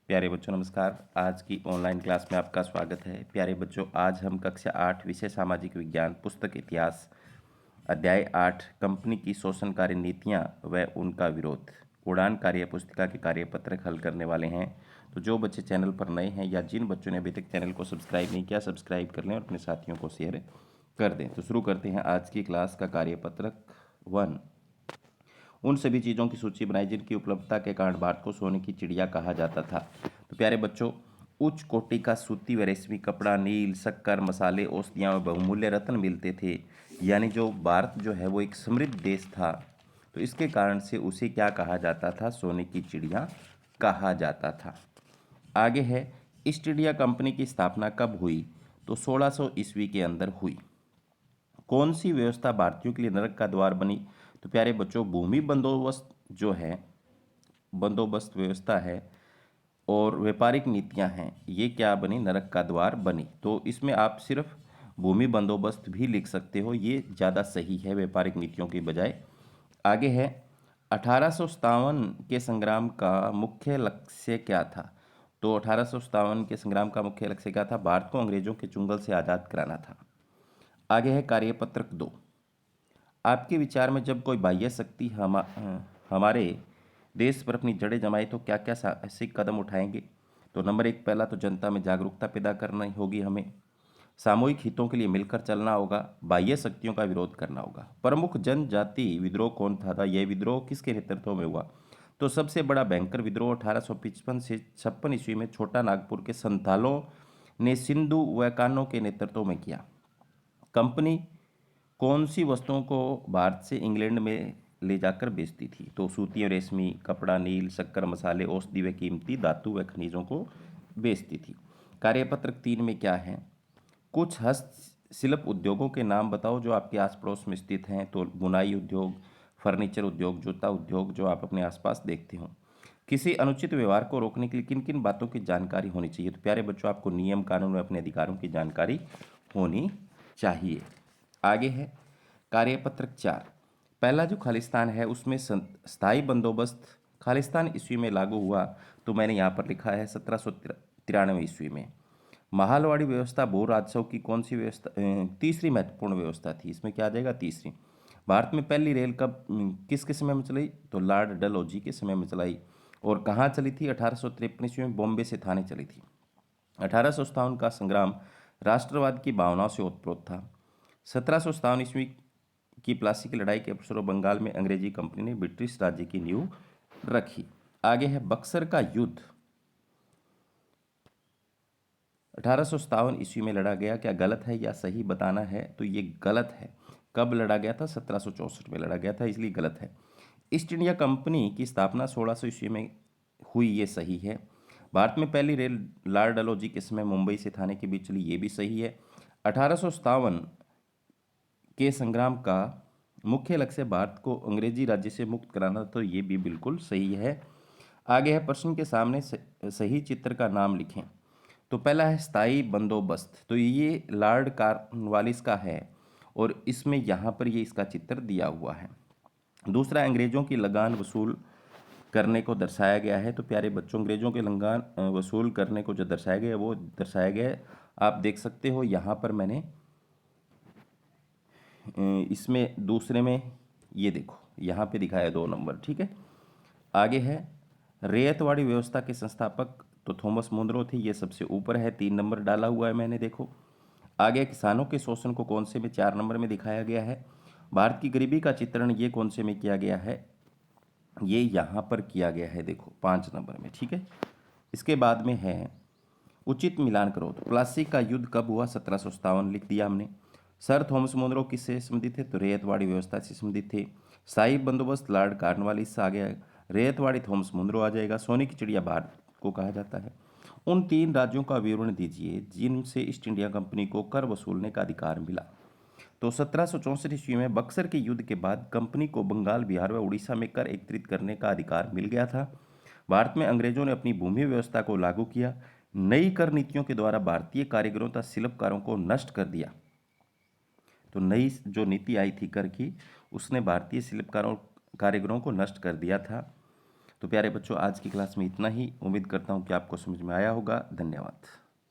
प्यारे बच्चों नमस्कार। आज की ऑनलाइन क्लास में आपका स्वागत है। प्यारे बच्चों, आज हम कक्षा 8 विषय सामाजिक विज्ञान पुस्तक इतिहास अध्याय 8 कंपनी की शोषणकारी नीतियां व उनका विरोध उड़ान कार्य पुस्तिका के कार्यपत्रक हल करने वाले हैं। तो जो बच्चे चैनल पर नए हैं या जिन बच्चों ने अभी तक चैनल को सब्सक्राइब नहीं किया, सब्सक्राइब कर लें और अपने साथियों को शेयर कर दें। तो शुरू करते हैं आज की क्लास का कार्यपत्रक 1। उन सभी चीज़ों की सूची बनाई जिनकी उपलब्धता के कारण भारत को सोने की चिड़िया कहा जाता था। तो प्यारे बच्चों, उच्च कोटि का सूती व रेशमी कपड़ा, नील, शक्कर, मसाले, औषधियाँ व बहुमूल्य रत्न मिलते थे। यानी जो भारत जो है वो एक समृद्ध देश था, तो इसके कारण से उसे क्या कहा जाता था? सोने की चिड़िया कहा जाता था। आगे है, ईस्ट इंडिया कंपनी की स्थापना कब हुई? तो 1600 ईस्वी के अंदर हुई। कौन सी व्यवस्था भारतीयों के लिए नरक का द्वार बनी? तो प्यारे बच्चों, भूमि बंदोबस्त जो है, बंदोबस्त व्यवस्था है और व्यापारिक नीतियां हैं, ये क्या बनी? नरक का द्वार बनी। तो इसमें आप सिर्फ भूमि बंदोबस्त भी लिख सकते हो, ये ज़्यादा सही है व्यापारिक नीतियों की बजाय। आगे है, 1857 के संग्राम का मुख्य लक्ष्य क्या था? तो 1857 के संग्राम का मुख्य लक्ष्य क्या था? भारत को अंग्रेजों के चुंगल से आज़ाद कराना था। आगे है कार्यपत्रक 2। आपके विचार में जब कोई बाह्य शक्ति हमारे देश पर अपनी जड़ें जमाए तो क्या क्या साहसिक कदम उठाएंगे? तो नंबर 1, पहला तो जनता में जागरूकता पैदा करनी होगी, हमें सामूहिक हितों के लिए मिलकर चलना होगा, बाह्य शक्तियों का विरोध करना होगा। प्रमुख जनजाति विद्रोह कौन था? यह विद्रोह किसके नेतृत्व में हुआ? तो सबसे बड़ा भयंकर विद्रोह 1855 से 56 ईस्वी में छोटा नागपुर के संथालों ने सिंधु व कान्हों के नेतृत्व में किया। कंपनी कौन सी वस्तुओं को भारत से इंग्लैंड में ले जाकर बेचती थी? तो सूती और रेशमी कपड़ा, नील, शक्कर, मसाले, औषधि व कीमती धातु व खनिजों को बेचती थी। कार्यपत्रक 3 में क्या है? कुछ हस्तशिल्प उद्योगों के नाम बताओ जो आपके आस पड़ोस में स्थित हैं। तो बुनाई उद्योग, फर्नीचर उद्योग, जूता उद्योग जो आप अपने आसपास देखते हो। किसी अनुचित व्यवहार को रोकने के लिए किन किन बातों की जानकारी होनी चाहिए? तो प्यारे बच्चों, आपको नियम कानून और अपने अधिकारों की जानकारी होनी चाहिए। आगे है कार्यपत्रक 4। पहला जो खालिस्तान है उसमें स्थायी बंदोबस्त खालिस्तान ईस्वी में लागू हुआ। तो मैंने यहाँ पर लिखा है 1793 ईस्वी में। महालवाड़ी व्यवस्था भू राजस्व की कौन सी व्यवस्था तीसरी महत्वपूर्ण व्यवस्था थी? इसमें क्या आ जाएगा? तीसरी। भारत में पहली रेल कब किसके समय में चलाई? तो लॉर्ड डलहौजी के समय में चलाई। और कहाँ चली थी? 1853 ईस्वी में बॉम्बे से थाने चली थी। 1857 का संग्राम राष्ट्रवाद की भावनाओं से ओतप्रोत था। 1757 ईस्वी की प्लासी की लड़ाई के अवसरों बंगाल में अंग्रेजी कंपनी ने ब्रिटिश राज्य की नींव रखी। आगे है बक्सर का युद्ध 1857 ईस्वी में लड़ा गया। क्या गलत है या सही बताना है? तो ये गलत है। कब लड़ा गया था? 1764 में लड़ा गया था, इसलिए गलत है। ईस्ट इंडिया कंपनी की स्थापना 1600 ईस्वी में हुई, ये सही है। भारत में पहली रेल लॉर्ड डलहौजी के समय मुंबई से थाने के बीच चली, ये भी सही है। 1857 के संग्राम का मुख्य लक्ष्य भारत को अंग्रेजी राज्य से मुक्त कराना, तो ये भी बिल्कुल सही है। आगे है, प्रश्न के सामने सही चित्र का नाम लिखें। तो पहला है स्थायी बंदोबस्त, तो ये लॉर्ड कॉर्नवालिस का है और इसमें यहाँ पर ये इसका चित्र दिया हुआ है। दूसरा, अंग्रेजों की लगान वसूल करने को दर्शाया गया है। तो प्यारे बच्चों, अंग्रेजों के लगान वसूल करने को जो दर्शाया गया है वो दर्शाया गया है, आप देख सकते हो यहाँ पर मैंने इसमें दूसरे में ये देखो यहाँ पे दिखाया 2 नंबर, ठीक है। आगे है, रैयतवाड़ी व्यवस्था के संस्थापक तो थॉमस मुनरो थे, ये सबसे ऊपर है, 3 नंबर डाला हुआ है मैंने, देखो। आगे किसानों के शोषण को कौन से में 4 नंबर में दिखाया गया है। भारत की गरीबी का चित्रण ये कौन से में किया गया है? ये यहाँ पर किया गया है, देखो 5 नंबर में, ठीक है। इसके बाद में है उचित मिलान करो। तो प्लासी का युद्ध कब हुआ? 1757 लिख दिया हमने। सर थॉमस मुनरो किससे संबंधित थे? तो रैयतवाड़ी व्यवस्था से संबंधित थे। शाही बंदोबस्त लॉर्ड कॉर्नवालिस आ गया, रैयतवाड़ी थॉमस मुनरो आ जाएगा। सोने की चिड़िया भारत को कहा जाता है। उन 3 राज्यों का विवरण दीजिए जिनसे ईस्ट इंडिया कंपनी को कर वसूलने का अधिकार मिला। तो 1764 ईस्वी में बक्सर के युद्ध के बाद कंपनी को बंगाल, बिहार व उड़ीसा में कर एकत्रित करने का अधिकार मिल गया था। भारत में अंग्रेजों ने अपनी भूमि व्यवस्था को लागू किया। नई कर नीतियों के द्वारा भारतीय कारीगरों तथा शिल्पकारों को नष्ट कर दिया। तो नई जो नीति आई थी कर की, उसने भारतीय शिल्पकारों कारीगरों को नष्ट कर दिया था। तो प्यारे बच्चों, आज की क्लास में इतना ही। उम्मीद करता हूँ कि आपको समझ में आया होगा। धन्यवाद।